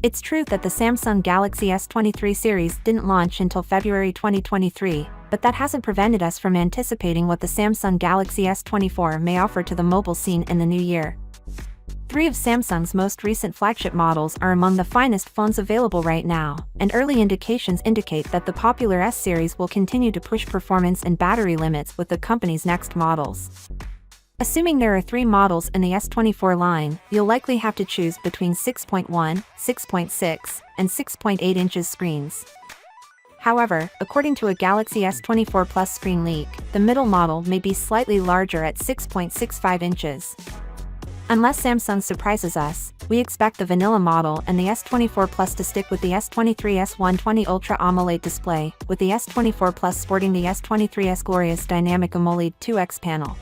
It's true that the Samsung Galaxy S23 series didn't launch until February 2023, but that hasn't prevented us from anticipating what the Samsung Galaxy S24 may offer to the mobile scene in the new year. Three of Samsung's most recent flagship models are among the finest phones available right now, and early indications indicate that the popular S series will continue to push performance and battery limits with the company's next models. Assuming there are 3 models in the S24 line, you'll likely have to choose between 6.1, 6.6, and 6.8 inches screens. However, according to a Galaxy S24 Plus screen leak, the middle model may be slightly larger at 6.65 inches. Unless Samsung surprises us, we expect the vanilla model and the S24 Plus to stick with the S23 S120 Ultra AMOLED display, with the S24 Plus sporting the S23's glorious Dynamic AMOLED 2X panel.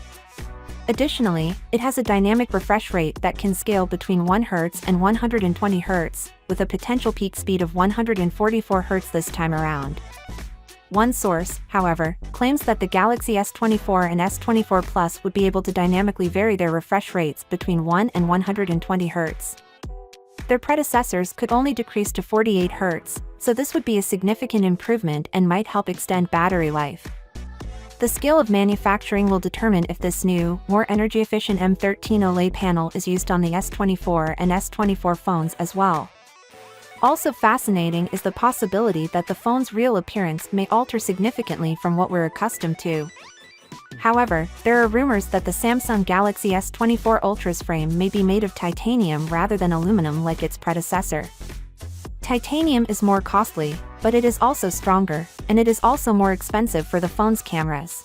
Additionally, it has a dynamic refresh rate that can scale between 1 Hz and 120 Hz, with a potential peak speed of 144 Hz this time around. One source, however, claims that the Galaxy S24 and S24 Plus would be able to dynamically vary their refresh rates between 1 and 120 Hz. Their predecessors could only decrease to 48 Hz, so this would be a significant improvement and might help extend battery life. The scale of manufacturing will determine if this new, more energy-efficient M13 OLED panel is used on the S24 and S24 phones as well. Also fascinating is the possibility that the phone's real appearance may alter significantly from what we're accustomed to. However, there are rumors that the Samsung Galaxy S24 Ultra's frame may be made of titanium rather than aluminum like its predecessor. Titanium is more costly, but it is also stronger, and it is also more expensive for the phone's cameras.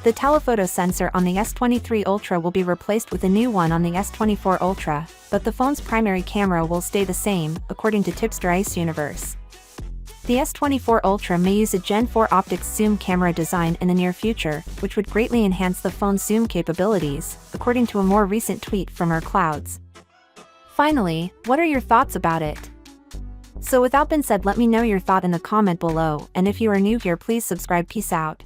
The telephoto sensor on the S23 Ultra will be replaced with a new one on the S24 Ultra, but the phone's primary camera will stay the same, according to Tipster Ice Universe. The S24 Ultra may use a Gen 4 optics zoom camera design in the near future, which would greatly enhance the phone's zoom capabilities, according to a more recent tweet from our clouds. Finally, what are your thoughts about it? So without being said, let me know your thought in the comment below, and if you are new here, please subscribe. Peace out.